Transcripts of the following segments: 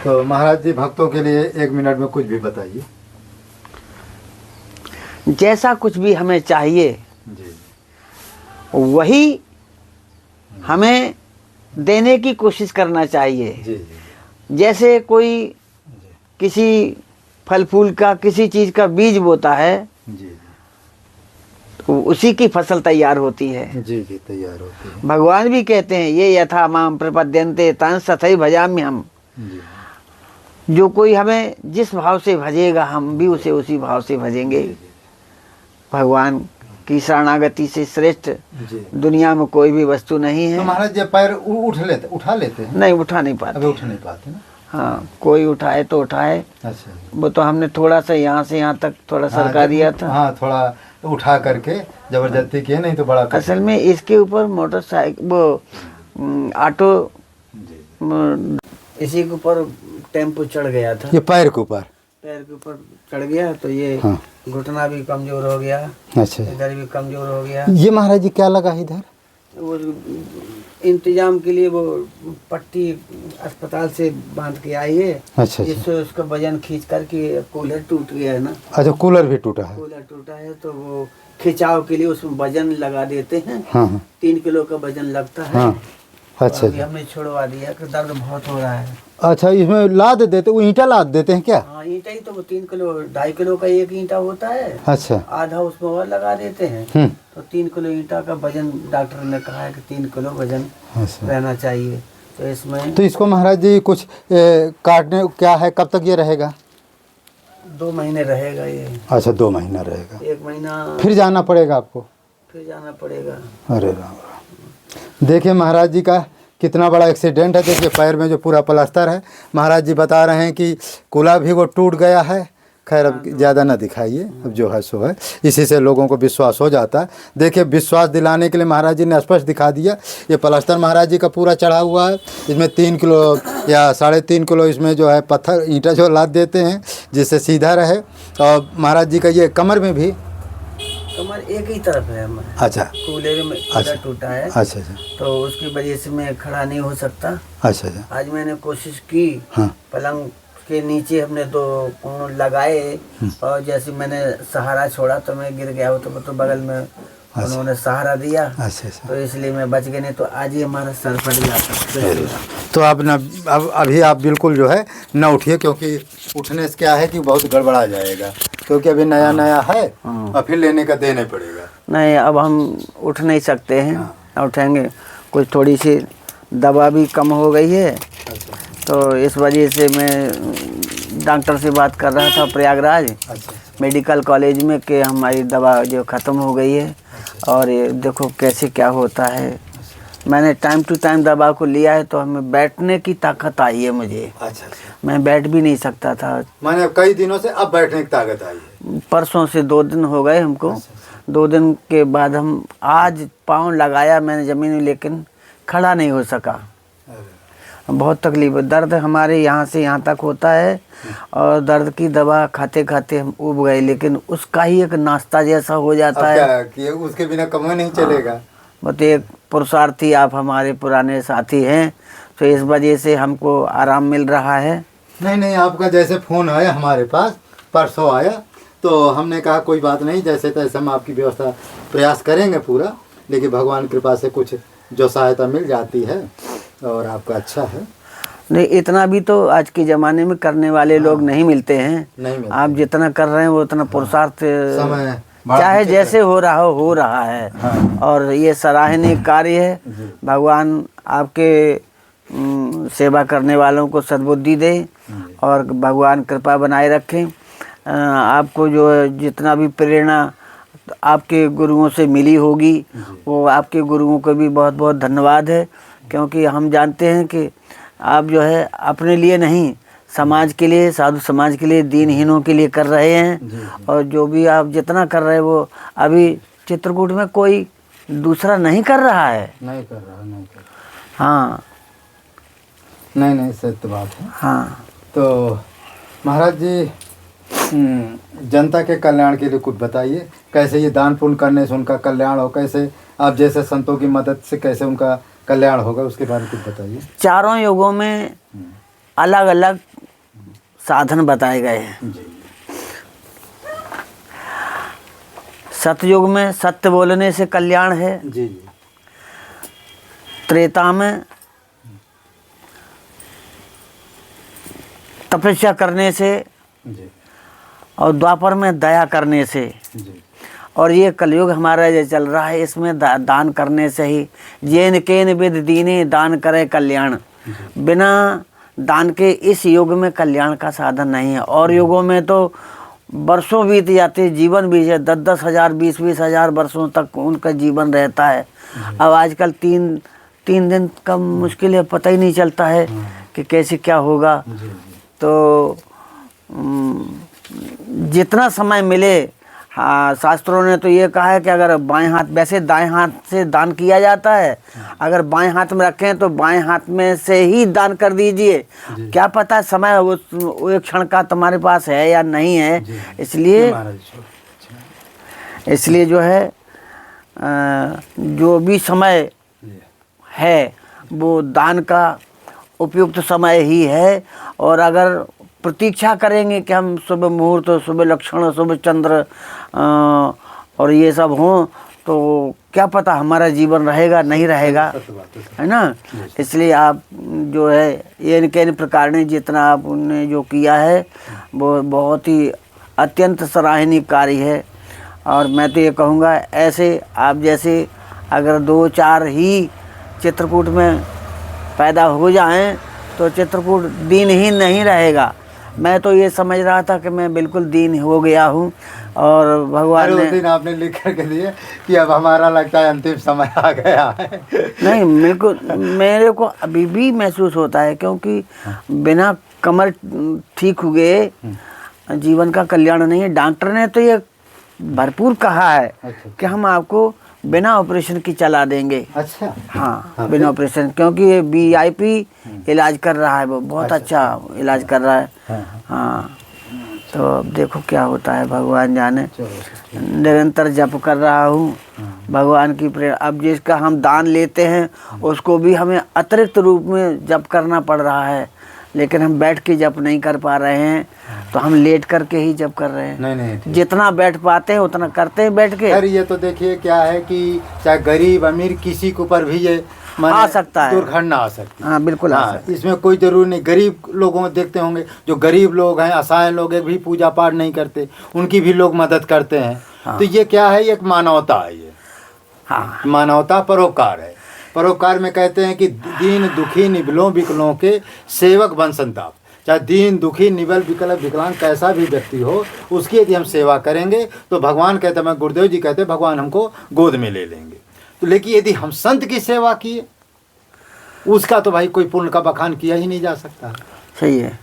तो महाराज जी भक्तों के लिए 1 मिनट में कुछ भी बताइए। जैसा कुछ भी हमें चाहिए जी वही हमें देने की कोशिश करना चाहिए। जी जी जैसे कोई किसी फल फूल का किसी चीज़ का बीज बोता है जी तो उसी की फसल तैयार होती है। जी जी तैयार होती है। भगवान भी कहते हैं ये यथा माम प्रपद्यन्ते तां तथैव भजाम्यहम् हम। जी जो कोई हमें जिस भाव से भजेगा हम भी उसे उसी भाव से भजेंगे। भगवान की शरणागति से श्रेष्ठ जी। दुनिया में कोई भी वस्तु नहीं है। तो महाराज जी पैर उठा लेते हैं? नहीं, उठा नहीं पाते। अभी उठ नहीं पाते ना। हाँ, कोई उठाए तो उठाए। अच्छा। वो तो हमने थोड़ा सा यहाँ से यहाँ तक थोड़ा सरका दिया था। हाँ, थोड़ा उठा करके जबरदस्ती किए, नहीं तो बड़ा असल में इसके ऊपर मोटरसाइकिल वो ऑटो इसी के ऊपर टेम्पो चढ़ गया था। ये पैर के ऊपर चढ़ गया तो ये हाँ। घुटना भी कमजोर हो गया। अच्छा। इधर भी कमजोर हो गया। ये महाराज जी क्या लगा इधर? वो इंतजाम के लिए वो पट्टी अस्पताल से बांध के आई है। अच्छा। जिससे उसका वजन खींच करके कूलर टूट गया है ना। अच्छा, कूलर भी टूटा है? कूलर टूटा है तो वो खिंचाव के लिए उसमें वजन लगा देते हैं। हाँ। 3 किलो का वजन लगता है। हाँ। अच्छा। तो हमने छुड़वा दिया कि दर्द बहुत हो रहा है। अच्छा, इसमें लाद देते, वो ईंटा लाद देते हैं क्या? हाँ, ईंटा ही तो वो 3 किलो 2.5 किलो का एक ईंटा होता है। अच्छा। आधा उसमें और लगा देते हैं। तो 3 किलो ईंटा का वजन डॉक्टर ने कहा है कि 3 किलो वजन रहना चाहिए। तो इसमें तो इसको महाराज जी कुछ काटने क्या है, कब तक ये रहेगा? 2 महीने रहेगा ये। अच्छा, 2 महीना रहेगा। 1 महीना फिर जाना पड़ेगा आपको? फिर जाना पड़ेगा। अरे राम राम। देखिए महाराज जी का कितना बड़ा एक्सीडेंट है। देखिए पैर में जो पूरा प्लास्टर है, महाराज जी बता रहे हैं कि कूला भी वो टूट गया है। खैर अब ज़्यादा ना दिखाइए, अब जो है सो है। इसी से लोगों को विश्वास हो जाता है। देखिए विश्वास दिलाने के लिए महाराज जी ने स्पष्ट दिखा दिया। ये प्लास्टर महाराज जी का पूरा चढ़ा हुआ है। इसमें 3 किलो या 3.5 किलो इसमें जो है पत्थर ईंटा जो लाद देते हैं जिससे सीधा रहे। और महाराज जी का ये कमर में भी, कमर एक ही तरफ है हमारे। अच्छा, कूलर में अच्छा टूटा है। अच्छा अच्छा। तो उसकी वजह से मैं खड़ा नहीं हो सकता। अच्छा अच्छा। आज मैंने कोशिश की। हाँ। पलंग के नीचे हमने 2 कोण लगाए और जैसे मैंने सहारा छोड़ा तो मैं गिर गया। तो बगल में उन्होंने सहारा दिया। अच्छा अच्छा। तो इसलिए मैं बच गए, नहीं तो आज ही हमारा सर फट जाता। तो अब ना, अब अभी आप बिल्कुल जो है ना उठिए, क्योंकि उठने से क्या है कि बहुत गड़बड़ा जाएगा, क्योंकि अभी नया नया है और फिर लेने का देने पड़ेगा। नहीं, अब हम उठ नहीं सकते हैं। हाँ। उठेंगे, कुछ थोड़ी सी दवा भी कम हो गई है। अच्छा। तो इस वजह से मैं डॉक्टर से बात कर रहा था प्रयागराज मेडिकल कॉलेज में कि हमारी दवा जो ख़त्म हो गई है। और ये देखो कैसे क्या होता है। मैंने टाइम टू टाइम दवा को लिया है तो हमें बैठने की ताकत आई है मुझे। अच्छा। मैं बैठ भी नहीं सकता था। मैंने कई दिनों से अब बैठने की ताकत आई है। परसों से 2 दिन हो गए हमको। 2 दिन के बाद हम आज पाँव लगाया मैंने ज़मीन में, लेकिन खड़ा नहीं हो सका। बहुत तकलीफ है। दर्द हमारे यहाँ से यहाँ तक होता है और दर्द की दवा खाते खाते हम उब गए, लेकिन उसका ही एक नाश्ता जैसा हो जाता है। क्या कि उसके बिना काम नहीं चलेगा। बट एक पुरुषार्थी आप हमारे पुराने साथी हैं, तो इस वजह से हमको आराम मिल रहा है। नहीं, आपका जैसे फ़ोन आया हमारे पास, परसों आया, तो हमने कहा कोई बात नहीं, जैसे तैसे हम आपकी व्यवस्था प्रयास करेंगे पूरा, लेकिन भगवान कृपा से कुछ जो सहायता मिल जाती है और आपका अच्छा है। नहीं, इतना भी तो आज के ज़माने में करने वाले लोग नहीं मिलते हैं। नहीं मिलते। आप जितना कर रहे हैं वो उतना पुरुषार्थ समय चाहे जैसे हो रहा है। हाँ। और ये सराहनीय कार्य है। भगवान आपके सेवा करने वालों को सद्बुद्धि दे और भगवान कृपा बनाए रखें। आपको जो जितना भी प्रेरणा आपके गुरुओं से मिली होगी, वो आपके गुरुओं को भी बहुत बहुत धन्यवाद है। क्योंकि हम जानते हैं कि आप जो है अपने लिए नहीं, समाज के लिए, साधु समाज के लिए, दीनहीनों के लिए कर रहे हैं। और जो भी आप जितना कर रहे हैं वो अभी चित्रकूट में कोई दूसरा नहीं कर रहा है। नहीं कर रहा। हाँ, नहीं, सत्य बात है। हाँ। तो महाराज जी जनता के कल्याण के लिए कुछ बताइए, कैसे ये दान पुण्य करने से उनका कल्याण हो, कैसे आप जैसे संतों की मदद से कैसे उनका कल्याण होगा, उसके बारे में कुछ बताइए। चारों युगों में अलग अलग साधन बताए गए हैं। जी सतयुग में सत्य बोलने से कल्याण है, जी जी त्रेता में तपस्या करने से, जी और द्वापर में दया करने से, जी और ये कलयुग हमारा जो चल रहा है इसमें दान करने से ही। जेन केन विद दीने दान करे कल्याण। बिना दान के इस युग में कल्याण का साधन नहीं है। और युगों में तो वर्षों बीत जाते, जीवन भी है 10-10 हजार 20-20 हजार वर्षों तक उनका जीवन रहता है। अब आजकल तीन दिन का मुश्किल है, पता ही नहीं चलता है कि कैसे क्या होगा। तो जितना समय मिले, हाँ, शास्त्रों ने तो ये कहा है कि अगर बाएं हाथ, वैसे दाएं हाथ से दान किया जाता है, अगर बाएं हाथ में रखें तो बाएं हाथ में से ही दान कर दीजिए। क्या पता समय वो एक क्षण का तुम्हारे पास है या नहीं है। इसलिए जो है जो भी समय है वो दान का उपयुक्त समय ही है। और अगर प्रतीक्षा करेंगे कि हम शुभ मुहूर्त, शुभ लक्षण, शुभ चंद्र और ये सब हों, तो क्या पता हमारा जीवन रहेगा नहीं रहेगा, है ना। इसलिए आप जो है ये इनके इन प्रकार ने जितना आपने जो किया है वो बहुत ही अत्यंत सराहनीय कार्य है। और मैं तो ये कहूँगा ऐसे आप जैसे अगर 2-4 ही चित्रकूट में पैदा हो जाएं तो चित्रकूट दीनहीन नहीं रहेगा। मैं तो ये समझ रहा था कि मैं बिल्कुल दीन हो गया हूँ, और भगवान ने दिन आपने लिख करके दिए कि अब हमारा लगता है अंतिम समय आ गया है। नहीं, बिल्कुल मेरे को अभी भी महसूस होता है, क्योंकि बिना कमर ठीक हुए जीवन का कल्याण नहीं है। डॉक्टर ने तो ये भरपूर कहा है कि हम आपको बिना ऑपरेशन की चला देंगे। अच्छा, हाँ, बिना ऑपरेशन, क्योंकि ये VIP इलाज कर रहा है, वो बहुत अच्छा इलाज कर रहा है। हाँ, तो अब देखो क्या होता है, भगवान जाने। निरंतर जप कर रहा हूँ भगवान की प्रेरणा। अब जिसका हम दान लेते हैं उसको भी हमें अतिरिक्त रूप में जप करना पड़ रहा है, लेकिन हम बैठ के जप नहीं कर पा रहे हैं, तो हम लेट करके ही जप कर रहे हैं। नहीं, जितना बैठ पाते हैं उतना करते हैं बैठ के। अरे ये तो देखिए क्या है कि चाहे गरीब अमीर किसी के ऊपर भी ये आ सकता है, दुर्घटना आ सकती है। हाँ, बिल्कुल आ सकती है। इसमें कोई जरूरी नहीं। गरीब लोगों को देखते होंगे, जो गरीब लोग हैं, असहाय लोग भी पूजा पाठ नहीं करते, उनकी भी लोग मदद करते हैं। तो ये क्या है, एक मानवता है। ये हाँ, मानवता परोपकार है। परोपकार में कहते हैं कि दीन दुखी निबलों विकलों के सेवक बन संताप। चाहे दीन दुखी निबल विकल विकलांग कैसा भी व्यक्ति हो, उसकी यदि हम सेवा करेंगे तो भगवान कहते हैं, मैं गुरुदेव जी कहते हैं, भगवान हमको गोद में ले लेंगे। तो लेकिन यदि हम संत की सेवा किए, उसका तो भाई कोई पुण्य का बखान किया ही नहीं जा सकता। सही है।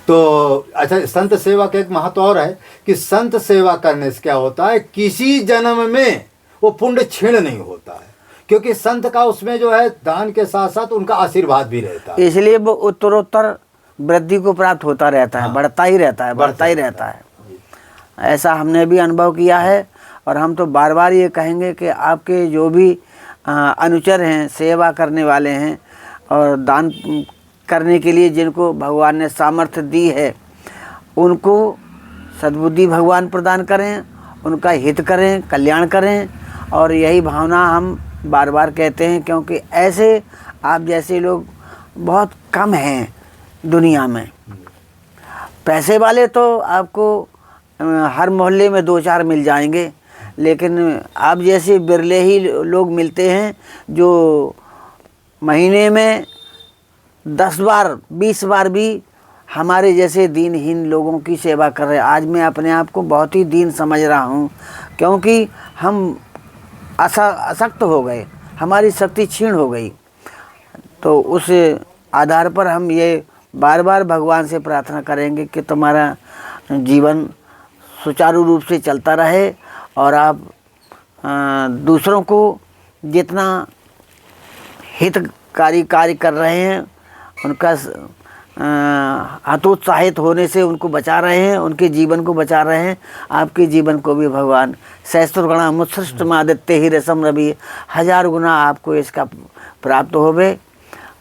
तो अच्छा, संत सेवा का एक महत्व और है कि संत सेवा करने से क्या होता है, किसी जन्म में वो पुण्य क्षीण नहीं होता है, क्योंकि संत का उसमें जो है दान के साथ साथ उनका आशीर्वाद भी रहता है। इसलिए वो उत्तरोत्तर वृद्धि को प्राप्त होता रहता है, बढ़ता ही रहता है, बढ़ता ही रहता है। ऐसा हमने भी अनुभव किया है। और हम तो बार बार ये कहेंगे कि आपके जो भी अनुचर हैं, सेवा करने वाले हैं, और दान करने के लिए जिनको भगवान ने सामर्थ्य दी है, उनको सद्बुद्धि भगवान प्रदान करें, उनका हित करें, कल्याण करें। और यही भावना हम बार बार कहते हैं, क्योंकि ऐसे आप जैसे लोग बहुत कम हैं दुनिया में। पैसे वाले तो आपको हर मोहल्ले में 2-4 मिल जाएंगे, लेकिन आप जैसे बिरले ही लोग मिलते हैं जो महीने में 10 बार 20 बार भी हमारे जैसे दीनहीन लोगों की सेवा कर रहे हैं। आज मैं अपने आप को बहुत ही दीन समझ रहा हूँ, क्योंकि हम असक्त हो गए, हमारी शक्ति क्षीण हो गई। तो उस आधार पर हम ये बार बार भगवान से प्रार्थना करेंगे कि तुम्हारा जीवन सुचारू रूप से चलता रहे, और आप दूसरों को जितना हितकारी कार्य कर रहे हैं उनका हतोत्साहित होने से उनको बचा रहे हैं, उनके जीवन को बचा रहे हैं। आपके जीवन को भी भगवान सहस्त्रगुणा मुत्सृष्ट आदित्य ही रसम रवि, 1000 गुना आपको इसका प्राप्त होवे।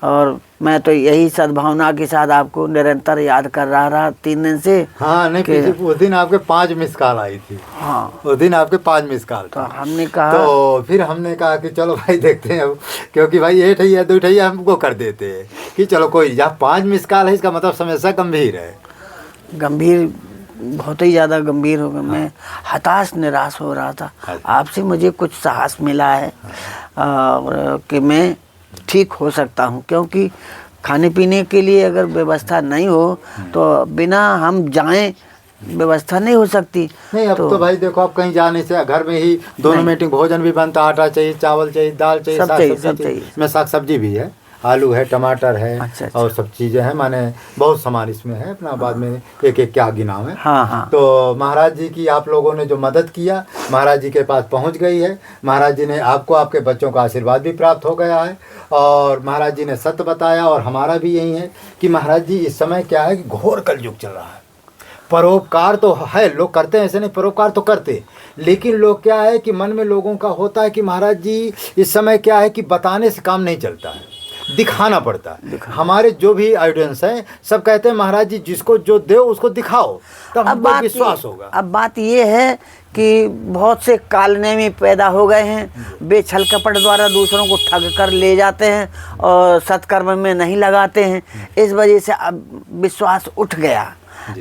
और मैं तो यही सद्भावना के साथ आपको निरंतर याद कर रहा 3 दिन से। हाँ नहीं, उस दिन आपके 5 मिस कॉल आई थी। हाँ, उस दिन आपके 5 मिस कॉल तो था। हमने कहा, तो फिर हमने कहा कि चलो भाई देखते हैं अब, क्योंकि भाई 1 ठैया 2 ठैया हमको कर देते हैं कि चलो कोई, जहाँ 5 मिस कॉल है इसका मतलब समस्या गंभीर है। गंभीर, बहुत ही ज़्यादा गंभीर हो गया। मैं हताश निराश हो रहा था। आपसे मुझे कुछ साहस मिला है कि मैं ठीक हो सकता हूँ, क्योंकि खाने पीने के लिए अगर व्यवस्था नहीं हो तो बिना हम जाएं व्यवस्था नहीं हो सकती। नहीं अब तो भाई देखो, आप कहीं जाने से घर में ही दोनों मीटिंग भोजन भी बनता, आटा चाहिए, चावल चाहिए, दाल चाहिए, सब साग चाहिए, सब्जी सब चाहिए। चाहिए। इसमें साग सब्जी भी है, आलू है, टमाटर है। अच्छा। और सब चीज़ें हैं, माने बहुत सामान इसमें है। अपना बाद में एक एक क्या गिनाव है। हाँ। तो महाराज जी की आप लोगों ने जो मदद किया, महाराज जी के पास पहुंच गई है। महाराज जी ने आपको, आपके बच्चों का आशीर्वाद भी प्राप्त हो गया है। और महाराज जी ने सत्य बताया, और हमारा भी यही है कि महाराज जी इस समय क्या है कि घोर कलयुग चल रहा है। परोपकार तो है, लोग करते हैं, ऐसे नहीं, परोपकार तो करते, लेकिन लोग क्या है कि मन में लोगों का होता है कि महाराज जी इस समय क्या है कि बताने से काम नहीं चलता है, दिखाना पड़ता है। हमारे जो भी ऑडियंस है सब कहते हैं महाराज जी जिसको जो दो उसको दिखाओ, तब हमको विश्वास होगा। अब बात ये है कि बहुत से कालनेमी पैदा हो गए हैं, वे छल कपट द्वारा दूसरों को ठग कर ले जाते हैं और सत्कर्म में नहीं लगाते हैं। इस वजह से अब विश्वास उठ गया।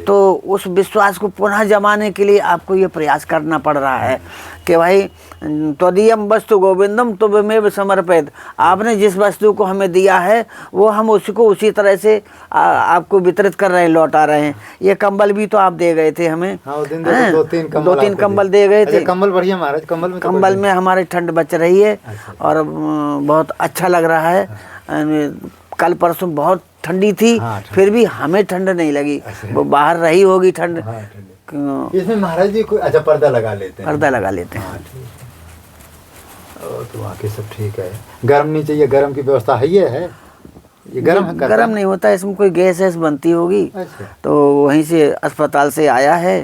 तो उस विश्वास को पुनः जमाने के लिए आपको ये प्रयास करना पड़ रहा है कि भाई त्वदीयम वस्तु गोविंदम तुभमेव समर्पित। आपने जिस वस्तु को हमें दिया है वो हम उसको उसी तरह से आपको वितरित कर रहे हैं, लौटा रहे हैं। ये कंबल भी तो आप दे गए थे हमें। हाँ, वो दिन 2-3 कंबल दे गए थे। कंबल बढ़िया महाराज, कंबल में हमारी ठंड बच रही है। और बहुत अच्छा लग रहा है। कल परसों बहुत ठंडी थी। हाँ, फिर भी हमें ठंड नहीं लगी। वो बाहर रही होगी ठंड। हाँ, इसमें महाराज जी कोई अच्छा पर्दा लगा लेते हैं। पर्दा लगा लेते हैं। हाँ, तो बाकी सब ठीक है। गर्म नहीं चाहिए, गर्म की व्यवस्था है, ये है, ये गर्म नहीं होता, इसमें कोई गैस बनती होगी। अच्छा। तो वहीं से अस्पताल से आया है।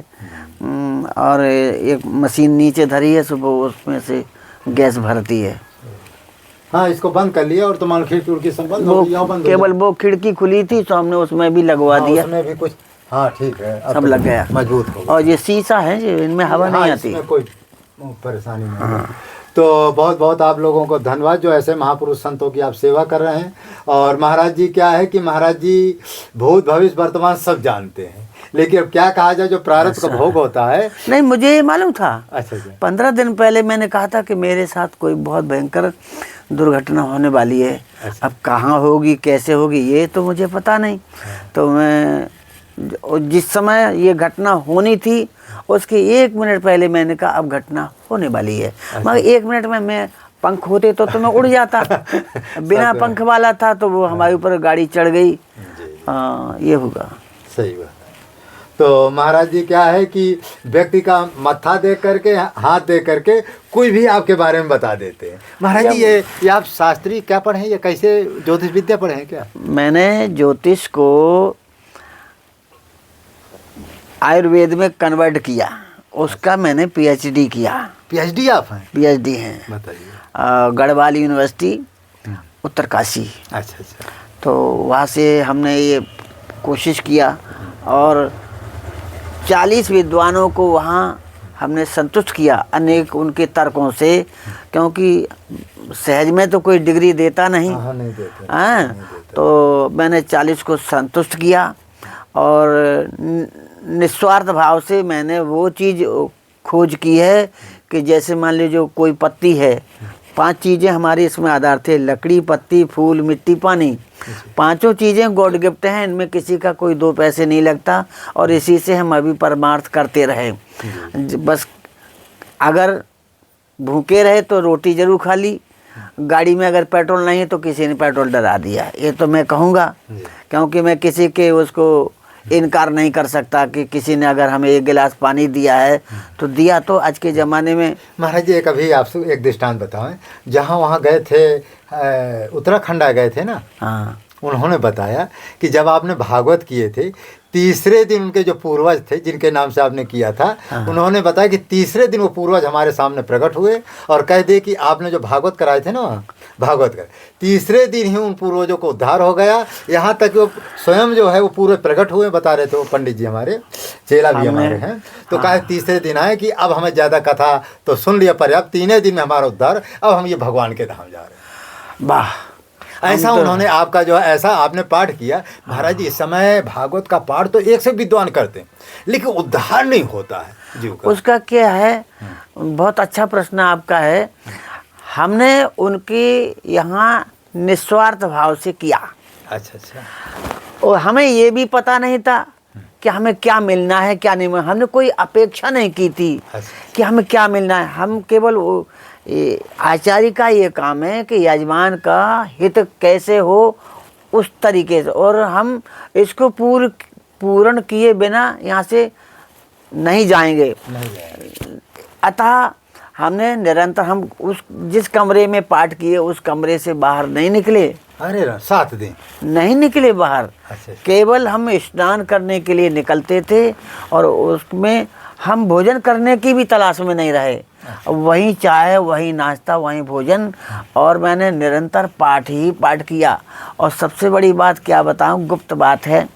और एक मशीन नीचे धरी है, सुबह उसमें से गैस भरती है। हाँ, इसको बंद कर लिया और तो मान खिड़की उड़की सब बंद हो गई। केवल वो खिड़की खुली थी तो हमने उसमें भी लगवा दिया। उसमें भी कुछ, हाँ ठीक है, सब लग गया, मजबूत हो गया। और ये शीशा है, इनमें हवा नहीं आती, इसमें कोई परेशानी नहीं है। तो बहुत बहुत आप लोगों को धन्यवाद जो ऐसे महापुरुष संतों की आप सेवा कर रहे हैं। और महाराज जी क्या है कि महाराज जी भूत भविष्य वर्तमान सब जानते हैं, लेकिन अब क्या कहा जाए, जो प्रारब्ध का भोग होता है। नहीं, मुझे ये मालूम था। अच्छा। 15 दिन पहले मैंने कहा था कि मेरे साथ कोई बहुत भयंकर दुर्घटना होने वाली है। अच्छा। अब कहाँ होगी, कैसे होगी, ये तो मुझे पता नहीं। तो मैं जिस समय ये घटना होनी थी उसके 1 मिनट पहले मैंने कहा अब घटना होने वाली है। मगर 1 मिनट में मैं पंख होते तो मैं उड़ जाता। बिना पंख वाला था तो वो हमारे ऊपर गाड़ी चढ़ गई। ये होगा। सही बात। तो महाराज जी क्या है कि व्यक्ति का मत्था देख करके, हाथ देख करके कोई भी आपके बारे में बता देते हैं। महाराज जी ये आप शास्त्री क्या पढ़े हैं, ये कैसे ज्योतिष विद्या पढ़े हैं क्या? मैंने ज्योतिष को आयुर्वेद में कन्वर्ट किया, उसका मैंने पीएचडी किया। पीएचडी आप हैं? पीएचडी हैं, बताइए। गढ़वाल यूनिवर्सिटी, उत्तरकाशी। अच्छा। तो वहाँ से हमने ये कोशिश किया और 40 विद्वानों को वहाँ हमने संतुष्ट किया अनेक उनके तर्कों से, क्योंकि सहज में तो कोई डिग्री देता नहीं। हाँ, नहीं देते। तो मैंने 40 को संतुष्ट किया और निस्वार्थ भाव से मैंने वो चीज़ खोज की है कि जैसे मान लीजिए कोई पत्ती है, 5 चीज़ें हमारी इसमें आधार थे, लकड़ी, पत्ती, फूल, मिट्टी, पानी। 5 चीज़ें गॉड गिफ्ट हैं, इनमें किसी का कोई 2 पैसे नहीं लगता और इसी से हम अभी परमार्थ करते रहे। बस अगर भूखे रहे तो रोटी जरूर खा ली, गाड़ी में अगर पेट्रोल नहीं है तो किसी ने पेट्रोल डला दिया, ये तो मैं कहूँगा, क्योंकि मैं किसी के उसको इनकार नहीं कर सकता कि किसी ने अगर हमें 1 गिलास पानी दिया है तो दिया तो आज के ज़माने में। महाराज जी एक अभी आपसे एक दृष्टांत बताएं, जहाँ वहाँ गए थे, उत्तराखंड गए थे ना? हाँ। उन्होंने बताया कि जब आपने भागवत किए थे, तीसरे दिन उनके जो पूर्वज थे जिनके नाम से आपने किया था, उन्होंने बताया कि तीसरे दिन वो पूर्वज हमारे सामने प्रकट हुए और कह दिए कि आपने जो भागवत कराए थे ना, भागवत कर तीसरे दिन ही उन पूर्वजों को उद्धार हो गया। यहाँ तक वो स्वयं जो है वो पूरे प्रकट हुए, बता रहे थे वो पंडित जी, हमारे चेला भी हमारे हैं। तो कहा तीसरे दिन आए कि अब हमें ज़्यादा कथा तो सुन लिया पर्याप्त, 3 दिन में हमारा उद्धार, अब हम ये भगवान के धाम जा रहे हैं। वाह, ऐसा उन्होंने आपका जो है ऐसा आपने पाठ किया। महाराज जी, इस समय भागवत का पाठ तो एक से विद्वान करते हैं, लेकिन उद्धार नहीं होता है जीव का। उसका क्या है? बहुत अच्छा प्रश्न आपका है। हमने उनकी यहाँ निस्वार्थ भाव से किया। अच्छा अच्छा। और हमें ये भी पता नहीं था कि हमें क्या मिलना है क्या नहीं मिलना। हमने कोई अपेक्षा नहीं की थी कि हमें क्या मिलना है। हम केवल आचार्य का ये काम है कि यजमान का हित कैसे हो उस तरीके से, और हम इसको पूर्ण किए बिना यहाँ से नहीं जाएंगे। अतः हमने निरंतर, हम उस जिस कमरे में पाठ किए उस कमरे से बाहर नहीं निकले। अरे 7 दिन नहीं निकले बाहर। अच्छा। केवल हम स्नान करने के लिए निकलते थे और उसमें हम भोजन करने की भी तलाश में नहीं रहे। वहीं चाय, वहीं नाश्ता, वहीं भोजन, और मैंने निरंतर पाठ ही पाठ किया। और सबसे बड़ी बात क्या बताऊं, गुप्त बात है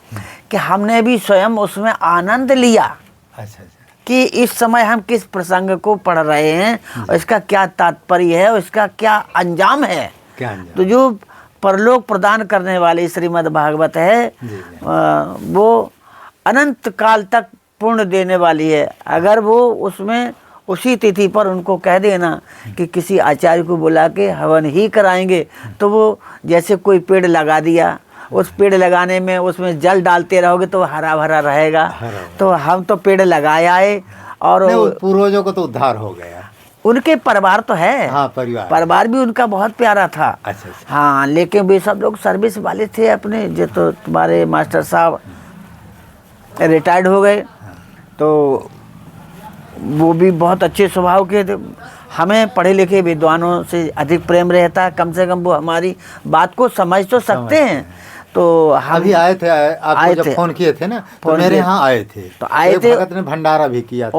कि हमने भी स्वयं उसमें आनंद लिया। अच्छा। कि इस समय हम किस प्रसंग को पढ़ रहे हैं और इसका क्या तात्पर्य है और इसका क्या अंजाम है। क्या अंजाम? तो जो परलोक प्रदान करने वाली श्रीमद् भागवत है वो अनंत काल तक पूर्ण देने वाली है। अगर वो उसमें उसी तिथि पर उनको कह देना कि किसी आचार्य को बुला के हवन ही कराएंगे, तो वो जैसे कोई पेड़ लगा दिया, उस पेड़ लगाने में उसमें जल डालते रहोगे तो हरा भरा रहेगा। तो हम तो पेड़ लगाए आए और पूर्वजों को तो उद्धार हो गया। उनके परिवार तो है। हाँ, परिवार भी उनका बहुत प्यारा था। अच्छा। हाँ, लेकिन वे सब लोग सर्विस वाले थे अपने। जो तो तुम्हारे मास्टर साहब रिटायर्ड हो गए, तो वो भी बहुत अच्छे स्वभाव के थे। हमें पढ़े लिखे विद्वानों से अधिक प्रेम रहता है, कम से कम वो हमारी बात को समझ तो सकते हैं। तो हम अभी आए थे, आपको जब फोन किए थे ना, तो मेरे यहाँ आए थे। तो आए थे, भगत ने भंडारा भी किया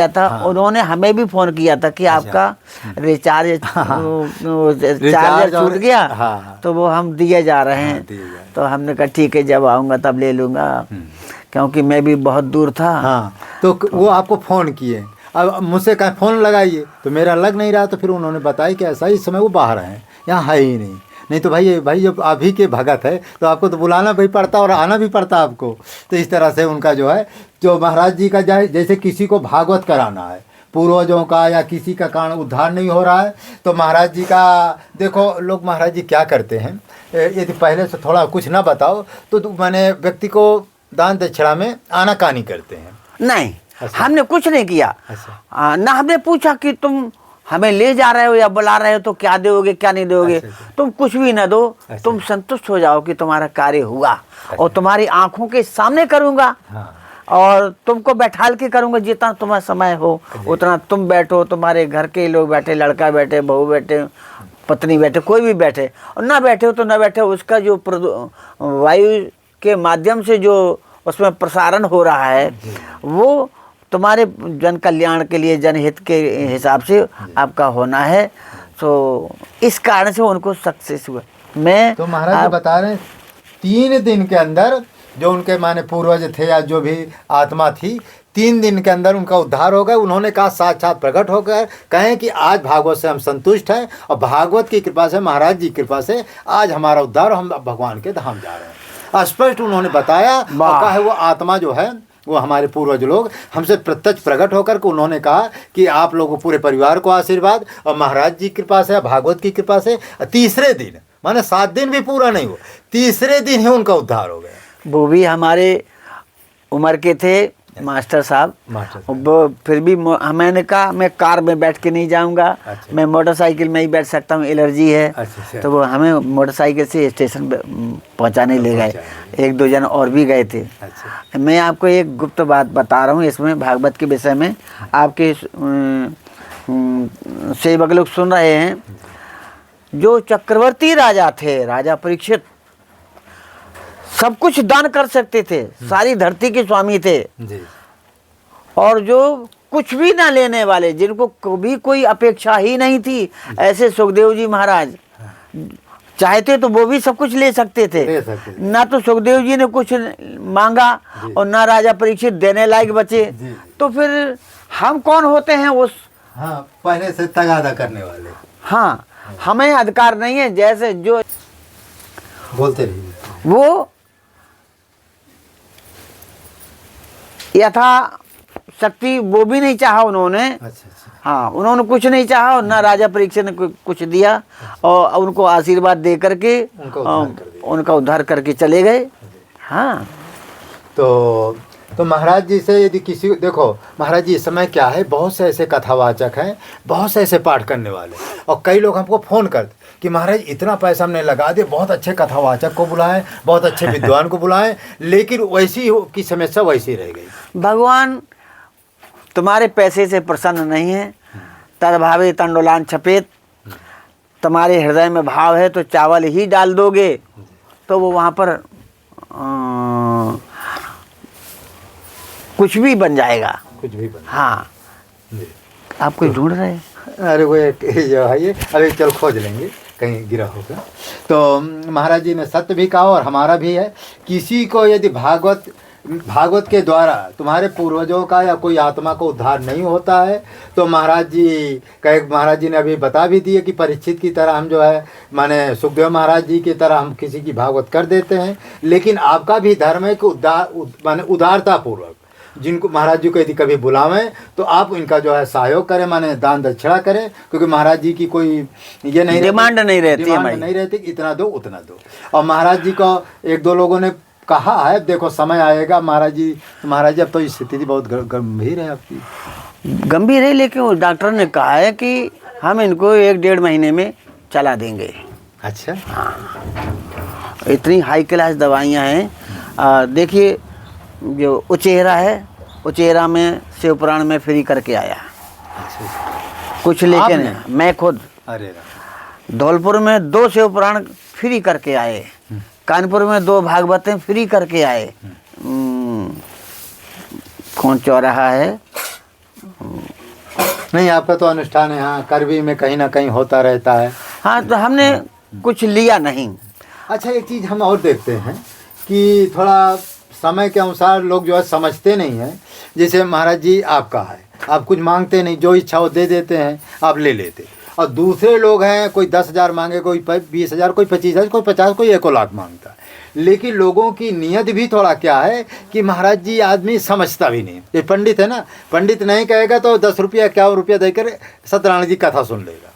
था। हाँ। उन्होंने हमें भी फोन किया था कि आपका रिचार्ज छूट गया। हाँ। तो वो हम दिए जा रहे हैं। तो हमने कहा ठीक है, जब आऊँगा तब ले लूँगा, क्योंकि मैं भी बहुत दूर था। हाँ, तो वो आपको फ़ोन किए। अब मुझसे कहा फ़ोन लगाइए, तो मेरा लग नहीं रहा। तो फिर उन्होंने बताया कि ऐसा इस समय वो बाहर हैं, यहाँ है ही नहीं तो भाई जब आप ही के भगत है तो आपको तो बुलाना भी पड़ता और आना भी पड़ता आपको। तो इस तरह से उनका जो है, जो महाराज जी का जाए, जैसे किसी को भागवत कराना है पूर्वजों का या किसी का कारण उद्धार नहीं हो रहा है, तो महाराज जी का देखो, लोग महाराज जी क्या करते हैं, यदि पहले से थोड़ा कुछ ना बताओ तो मैंने व्यक्ति को दान दक्षिणा में आनाकानी करते हैं। नहीं, अच्छा। हमने कुछ नहीं किया। अच्छा। ना हमने पूछा कि तुम हमें ले जा रहे हो या बुला रहे हो तो क्या दोगे क्या नहीं दोगे। अच्छा। तुम कुछ भी ना दो। अच्छा। तुम संतुष्ट हो जाओ कि तुम्हारा कार्य हुआ। अच्छा। और तुम्हारी आंखों के सामने करूँगा। हाँ। और तुमको बैठाल के करूँगा, जितना तुम्हारा समय हो उतना तुम बैठो, तुम्हारे घर के लोग बैठे, लड़का बैठे, बहू बैठे, पत्नी बैठे, कोई भी बैठे, और ना बैठे हो तो ना बैठे, उसका जो वायु के माध्यम से जो उसमें प्रसारण हो रहा है वो तुम्हारे जन कल्याण के लिए, जनहित के हिसाब से आपका होना है। तो इस कारण से उनको सक्सेस हुआ। मैं तो महाराज जी बता रहे हैं 3 दिन के अंदर जो उनके माने पूर्वज थे या जो भी आत्मा थी, 3 दिन के अंदर उनका उद्धार हो गया। उन्होंने कहा साक्षात प्रकट होकर कहें कि आज भागवत से हम संतुष्ट हैं और भागवत की कृपा से, महाराज जी की कृपा से आज हमारा उद्धार, हम भगवान के धाम जा रहे हैं। स्पष्ट उन्होंने बताया। और कहा है वो आत्मा जो है, वो हमारे पूर्वज लोग हमसे प्रत्यक्ष प्रकट होकर के उन्होंने कहा कि आप लोगों पूरे परिवार को आशीर्वाद, और महाराज जी की कृपा से, भागवत की कृपा से तीसरे दिन, माने 7 दिन भी पूरा नहीं हुआ, तीसरे दिन ही उनका उद्धार हो गया। वो भी हमारे उम्र के थे मास्टर साहब। वो फिर भी मैंने कहा मैं कार में बैठ के नहीं जाऊंगा। अच्छा। मैं मोटरसाइकिल में ही बैठ सकता हूँ, एलर्जी है। अच्छा। तो वो हमें मोटरसाइकिल से स्टेशन पहुँचाने ले गए। 1-2 जन और भी गए थे। अच्छा। मैं आपको एक गुप्त बात बता रहा हूँ इसमें, भागवत के विषय में। आपके सेवक लोग सुन रहे हैं। जो चक्रवर्ती राजा थे, राजा परीक्षित, सब कुछ दान कर सकते थे, सारी धरती के स्वामी थे, जी और जो कुछ भी ना लेने वाले, जिनको कभी कोई अपेक्षा ही नहीं थी, ऐसे सुखदेव जी महाराज चाहते तो वो भी सब कुछ ले सकते थे। ले सकते थे। ना तो सुखदेव जी ने कुछ मांगा और ना राजा परीक्षित देने लायक बचे, जी। तो फिर हम कौन होते हैं उस, हाँ, पहले से तगादा करने वाले। हाँ, हमें अधिकार नहीं है। जैसे जो बोलते रहिए। वो यथा शक्ति वो भी नहीं चाहा उन्होंने, अच्छा अच्छा। हाँ, उन्होंने कुछ नहीं चाहा और ना राजा परीक्षित ने कुछ दिया, और उनको आशीर्वाद दे करके उनका उद्धार करके चले गए। हाँ, तो महाराज जी से यदि किसी, देखो महाराज जी इस समय क्या है, बहुत से ऐसे कथावाचक हैं, बहुत से ऐसे पाठ करने वाले, और कई लोग हमको फ़ोन करते कि महाराज इतना पैसा हमने लगा दिया, बहुत अच्छे कथावाचक को बुलाएं, बहुत अच्छे विद्वान को बुलाएं, लेकिन वैसी की समस्या वैसी रह गई। भगवान तुम्हारे पैसे से प्रसन्न नहीं है। तद्भावे तंडुलान छपेत, तुम्हारे हृदय में भाव है तो चावल ही डाल दोगे तो वो वहाँ पर कुछ भी बन जाएगा, कुछ भी बन। हाँ, जी। आप कोई ढूंढ रहे हैं? अरे वो एक जो है ये, अरे चल खोज लेंगे, कहीं गिरा होगा। तो महाराज जी ने सत्य भी कहा और हमारा भी है, किसी को यदि भागवत के द्वारा तुम्हारे पूर्वजों का या कोई आत्मा को उद्धार नहीं होता है, तो महाराज जी ने अभी बता भी दिए कि परीक्षित की तरह हम जो है, माने सुखदेव महाराज जी की तरह हम किसी की भागवत कर देते हैं, लेकिन आपका भी धर्म है कि माने उदारता पूर्वक जिनको महाराज जी को यदि कभी बुलावें तो आप इनका जो है सहयोग करें, माने दान दक्षिणा करें, क्योंकि महाराज जी की कोई ये नहीं डिमांड नहीं रहती, इतना दो उतना दो। और महाराज जी को एक दो लोगों ने कहा है, देखो समय आएगा महाराज जी अब तो स्थिति बहुत गंभीर है आपकी। गंभीर है, लेकिन उस डॉक्टर ने कहा है कि हम इनको 1-1.5 महीने में चला देंगे। अच्छा, हाँ, इतनी हाई क्लास दवाइयाँ हैं। देखिए जो उचेहरा है, उचेहरा में शिवपुराण में फ्री करके आया कुछ, लेकिन मैं खुद अरे धौलपुर में 2 शिवपुराण फ्री करके आए, कानपुर में 2 भागवतें फ्री करके आए। कौन चौराहा है, नहीं आपका तो अनुष्ठान है, हाँ करवी में कहीं ना कहीं होता रहता है। हाँ, तो हमने कुछ लिया नहीं। अच्छा, एक चीज़ हम और देखते हैं कि थोड़ा समय के अनुसार लोग जो है समझते नहीं हैं। जैसे महाराज जी आपका है, आप कुछ मांगते नहीं, जो इच्छा हो दे देते हैं, आप ले लेते। और दूसरे लोग हैं, कोई 10,000 मांगे, कोई 20,000, कोई 25,000, कोई 50, कोई 1 लाख मांगता है। लेकिन लोगों की नीयत भी थोड़ा क्या है कि महाराज जी आदमी समझता भी नहीं। ये पंडित है ना, पंडित नहीं कहेगा तो 10 रुपया 51 रुपया देकर सत्यनारायण जी कथा सुन लेगा।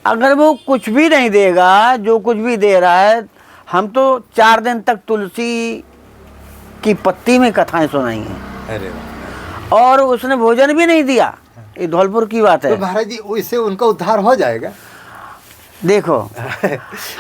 अगर वो कुछ भी नहीं देगा, जो कुछ भी दे रहा है, हम तो 4 दिन तक तुलसी की पत्ती में कथाएं सुनाई हैं। अरे और उसने भोजन भी नहीं दिया। ये धौलपुर की बात है। तो महाराज जी इससे उनका उद्धार हो जाएगा। देखो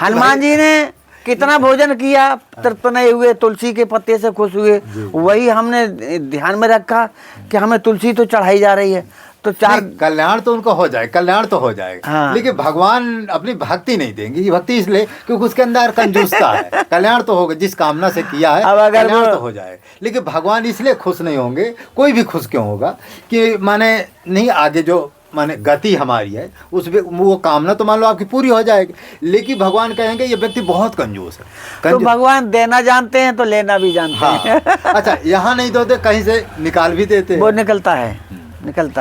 हनुमान जी ने कितना भोजन किया, तृप्तनय हुए, तुलसी के पत्ते से खुश हुए। वही हमने ध्यान में रखा कि हमें तुलसी तो चढ़ाई जा रही है, तो 4 कल्याण तो उनको हो जाए, कल्याण तो हो जाएगा। हाँ। लेकिन भगवान अपनी भक्ति नहीं देंगे। ये भक्ति इसलिए क्योंकि उसके अंदर कंजूसता है। कल्याण तो होगा, जिस कामना से किया है, अब अगर कल्याण तो हो जाए। लेकिन भगवान इसलिए खुश नहीं होंगे, कोई भी खुश क्यों होगा कि माने नहीं आगे जो माने गति हमारी है उसमें वो कामना तो मान लो आपकी पूरी हो जाएगी, लेकिन भगवान कहेंगे ये व्यक्ति बहुत कंजूस है। तो भगवान देना जानते हैं तो लेना भी जानते हैं। अच्छा, यहाँ नहीं दो कहीं से निकाल भी देते हैं। वो निकलता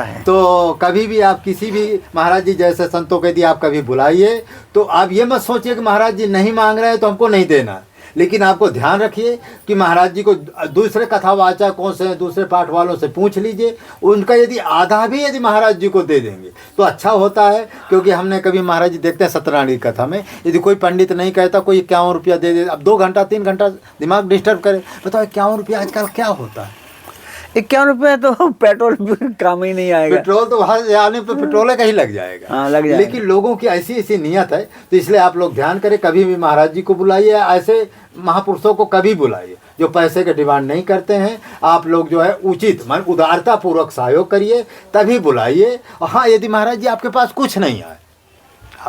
है। तो कभी भी आप किसी भी महाराज जी जैसे संतों के यदि आप कभी बुलाइए तो आप ये मत सोचिए कि महाराज जी नहीं मांग रहे हैं तो हमको नहीं देना। लेकिन आपको ध्यान रखिए कि महाराज जी को दूसरे कथावाचकों से, दूसरे पाठ वालों से पूछ लीजिए, उनका यदि आधा भी यदि महाराज जी को दे देंगे तो अच्छा होता है। क्योंकि हमने कभी महाराज जी देखते हैं सत्यनारायण की कथा में, यदि कोई पंडित नहीं कहता, कोई 51 रुपया दे दे, अब 2 घंटा 3 घंटा दिमाग डिस्टर्ब करे, बताओ 51 रुपया आजकल क्या होता है? 51 रुपये तो पेट्रोल काम ही नहीं आएगा। पेट्रोल तो वहाँ आने पर पेट्रोल कहीं लग जाएगा। हाँ, लग जाएगा। लेकिन लोगों की ऐसी ऐसी नियत है, तो इसलिए आप लोग ध्यान करें, कभी भी महाराज जी को बुलाइए, ऐसे महापुरुषों को कभी बुलाइए जो पैसे के डिमांड नहीं करते हैं। आप लोग जो है उचित मान उदारता पूर्वक सहयोग करिए, तभी बुलाइए। और हाँ, यदि महाराज जी आपके पास कुछ नहीं आए,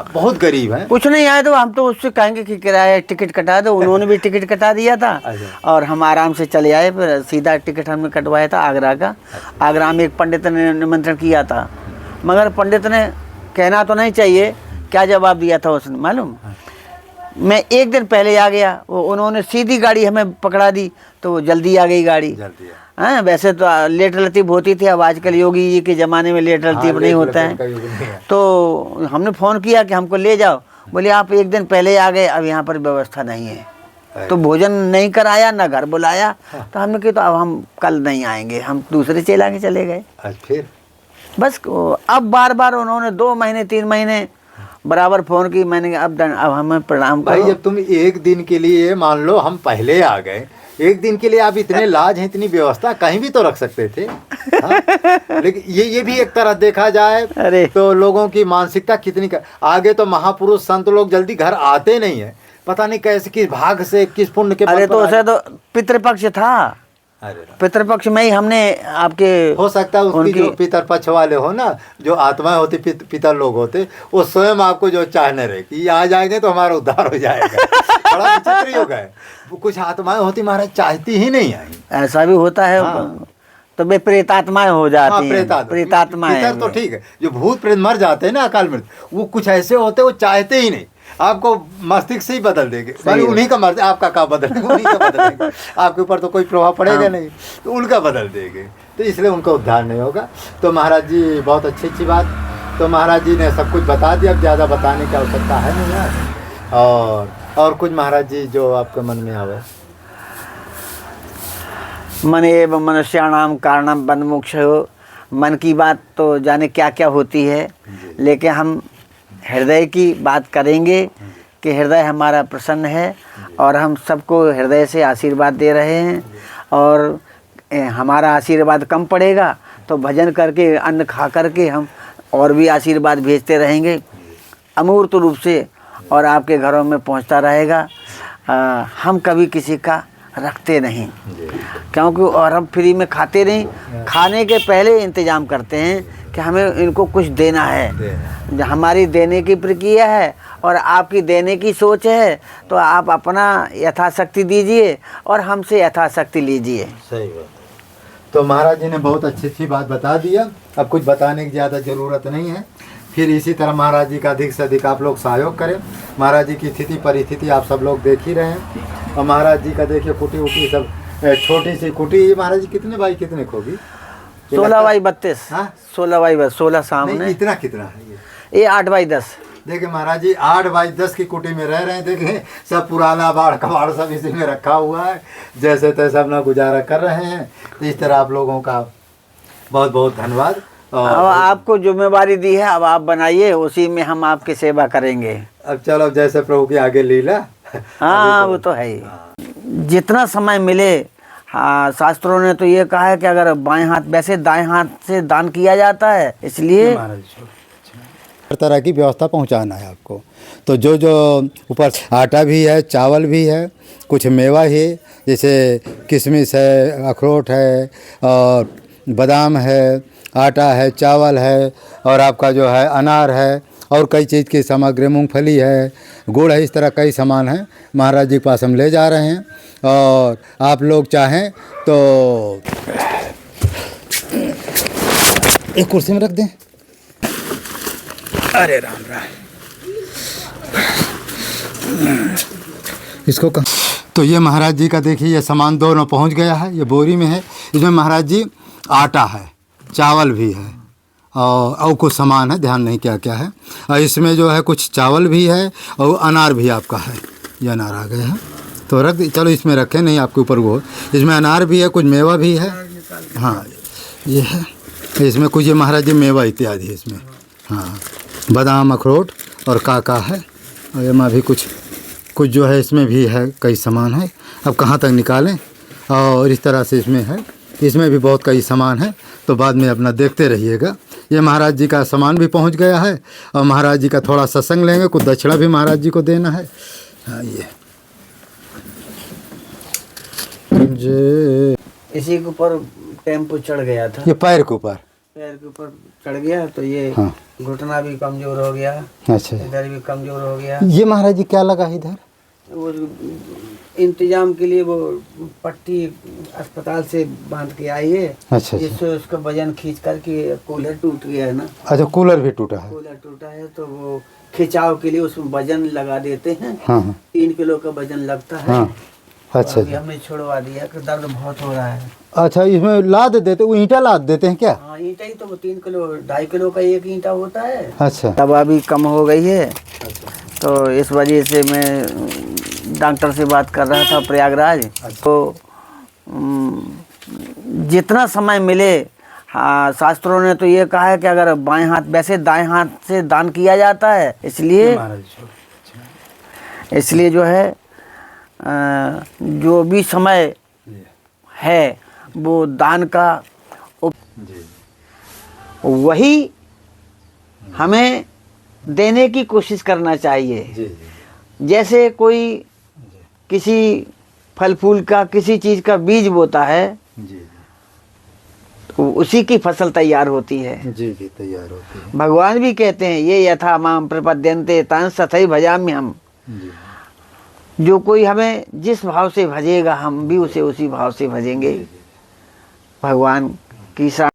बहुत गरीब है। कुछ नहीं आए तो हम तो उससे कहेंगे कि किराया टिकट कटा दो, उन्होंने भी टिकट कटा दिया था और हम आराम से चले आए। फिर सीधा टिकट हमने कटवाया था आगरा का। आगरा में एक पंडित ने निमंत्रण किया था, मगर पंडित ने कहना तो नहीं चाहिए क्या जवाब दिया था उसने मालूम। मैं एक दिन पहले आ गया, वो उन्होंने सीधी गाड़ी हमें पकड़ा दी तो जल्दी आ गई गाड़ी। हाँ, वैसे तो लेट लतीफ़ होती थी, अब आजकल योगी जी के ज़माने में लेट लतीफ़ नहीं होता है। तो हमने फ़ोन किया कि हमको ले जाओ, बोले आप एक दिन पहले आ गए, अब यहाँ पर व्यवस्था नहीं है। तो भोजन नहीं कराया, ना घर बुलाया। तो हमने कहा तो अब हम कल नहीं आएंगे, हम दूसरे चेला के चले गए। फिर बस अब बार बार उन्होंने 2 महीने 3 महीने बराबर फ़ोन की। मैंने अब हमें प्रणाम भाई, करो। जब तुम एक दिन के लिए मान लो हम पहले आ गए, एक दिन के लिए आप इतने लाज हैं, इतनी व्यवस्था कहीं भी तो रख सकते थे। हाँ? लेकिन ये भी एक तरह देखा जाए अरे तो लोगों की मानसिकता कितनी आगे। तो महापुरुष संत लोग जल्दी घर आते नहीं है, पता नहीं कैसे किस भाग से किस पुण्य के। अरे तो उसे तो पितृपक्ष था, अरे पितृपक्ष में ही हमने आपके हो सकता है उसकी जो पितर पक्ष वाले हो ना, जो आत्माएं होती पितर लोग होते, वो स्वयं आपको जो चाहने रहे कि आ जाएंगे तो हमारा उद्धार हो जाएगा। बड़ा विचित्र योग है। कुछ आत्माएं होती महाराज चाहती ही नहीं आई। ऐसा भी होता है। हाँ। तो वे प्रेतात्माएं हो जाती हैं। प्रेतात्माएं पितर तो ठीक है, जो भूत प्रेत मर जाते हैं ना अकाल मृत्यु, वो कुछ ऐसे होते वो चाहते ही नहीं, आपको मस्तिष्क से ही बदल देंगे। भाई उन्हीं का मर्जी, आपका का बदलेंगे, उन्हीं का बदलेंगे, आपके ऊपर तो कोई प्रभाव पड़ेगा नहीं, तो उनका बदल देंगे। तो इसलिए उनका उद्धार नहीं होगा। तो महाराज जी बहुत अच्छी बात। तो महाराज जी ने सब कुछ बता दिया, अब ज़्यादा बताने की आवश्यकता है नहीं यार। और कुछ महाराज जी जो आपके मन में आवे। मन एव मनुष्याणाम कारणम बंध मोक्ष हो। मन की बात तो जाने क्या क्या होती है, लेकिन हम हृदय की बात करेंगे कि हृदय हमारा प्रसन्न है और हम सबको हृदय से आशीर्वाद दे रहे हैं। और हमारा आशीर्वाद कम पड़ेगा तो भजन करके, अन्न खा करके हम और भी आशीर्वाद भेजते रहेंगे अमूर्त रूप से, और आपके घरों में पहुंचता रहेगा। हम कभी किसी का रखते नहीं, क्योंकि और हम फ्री में खाते नहीं, खाने के पहले इंतज़ाम करते हैं कि हमें इनको कुछ देना है। हमारी देने की प्रक्रिया है और आपकी देने की सोच है, तो आप अपना यथाशक्ति दीजिए और हमसे यथाशक्ति लीजिए। सही बात। तो महाराज जी ने बहुत अच्छी बात बता दिया, अब कुछ बताने की ज़्यादा ज़रूरत नहीं है। फिर इसी तरह महाराज जी का अधिक से अधिक आप लोग सहयोग करें। महाराज जी की स्थिति परिस्थिति आप सब लोग देख ही रहे हैं। और महाराज जी का देखिए कुटी उटी सब, छोटी सी कुटी। महाराज जी कितने बाई कितने खोगी? 16 बाई 32। हाँ 16 बाई 32, 16 सामने। इतना कितना है ये 8 बाई 10। देखिए महाराज जी 8 बाई 10 की कुटी में रह रहे हैं। देखें सब पुराना बाढ़ कबाड़ सब इसी में रखा हुआ है, जैसे तैसे अपना गुजारा कर रहे हैं। तो इस तरह आप लोगों का बहुत बहुत धन्यवाद। अब आपको जिम्मेवारी दी है, अब आप बनाइए, उसी में हम आपकी सेवा करेंगे। अब चलो जैसे प्रभु की आगे लीला। हाँ वो तो है ही। जितना समय मिले, हाँ शास्त्रों ने तो ये कहा है कि अगर बाएं हाथ, वैसे दाएं हाथ से दान किया जाता है, इसलिए हर तरह की व्यवस्था पहुंचाना है आपको। तो जो जो ऊपर आटा भी है, चावल भी है, कुछ मेवा है, जैसे किशमिश है, अखरोट है, और बादाम है, आटा है, चावल है, और आपका जो है अनार है, और कई चीज़ की सामग्री, मूंगफली है, गुड़ है, इस तरह कई सामान हैं महाराज जी के पास हम ले जा रहे हैं। और आप लोग चाहें तो एक कुर्सी में रख दें। अरे राम राम, इसको कम। तो ये महाराज जी का देखिए ये सामान दोनों पहुंच गया है, ये बोरी में है। इसमें महाराज जी आटा है, चावल भी है, और कुछ सामान है, ध्यान नहीं क्या क्या है। और इसमें जो है कुछ चावल भी है और अनार भी आपका है। ये अनार आ गया है तो रख, चलो इसमें रखें, नहीं आपके ऊपर वो। इसमें अनार भी है, कुछ मेवा भी है। हाँ ये है, इसमें कुछ ये महाराज जी मेवा इत्यादि है इसमें। हाँ बादाम, अखरोट और काका है, और ये भी कुछ जो है इसमें भी है, कई सामान है। अब कहाँ तक निकालें, और इस तरह से इसमें है, इसमें भी बहुत कई सामान है। तो बाद में अपना देखते रहिएगा। ये महाराज जी का सामान भी पहुंच गया है, और महाराज जी का थोड़ा सत्संग लेंगे, कुछ दक्षिणा भी महाराज जी को देना है। हाँ ये इसी के ऊपर टेम्पो चढ़ गया था, ये पैर के ऊपर। पैर के ऊपर चढ़ गया तो ये हाँ। घुटना भी कमजोर हो गया, अच्छा इधर भी कमजोर हो गया। ये महाराज जी क्या लगा है इधर? वो इंतजाम के लिए वो पट्टी अस्पताल से बांध के आई है, अच्छा जिससे उसका वजन खींच करके कूलर टूट गया है ना, अच्छा कूलर भी टूटा है। कूलर टूटा है तो वो खिंचाव के लिए उसमें वजन लगा देते हैं। हाँ हाँ 3 किलो का वजन लगता है। हाँ अच्छा अभी हमने छुड़वा दिया कि दर्द बहुत हो रहा है। अच्छा इसमें लाद देते, वो ईंटा लाद देते हैं क्या? हाँ ईंटा ही तो 3 किलो 2.5 किलो का एक ईंटा होता है। अच्छा तब अभी कम हो गई है, तो इस वजह से मैं डॉक्टर से बात कर रहा था प्रयागराज। तो जितना समय मिले, हाँ शास्त्रों ने तो ये कहा है कि अगर बाएं हाथ, वैसे दाएं हाथ से दान किया जाता है, इसलिए जो है जो भी समय है वो दान का वही हमें देने की कोशिश करना चाहिए। जैसे कोई किसी फल फूल का, किसी चीज़ का बीज बोता है तो उसी की फसल तैयार होती है। जी तैयार होती है। भगवान भी कहते हैं ये यथा माम प्रपद्यन्ते तां तथैव भजाम्यहम् हम। जो कोई हमें जिस भाव से भजेगा हम भी उसे उसी भाव से भजेंगे। भगवान की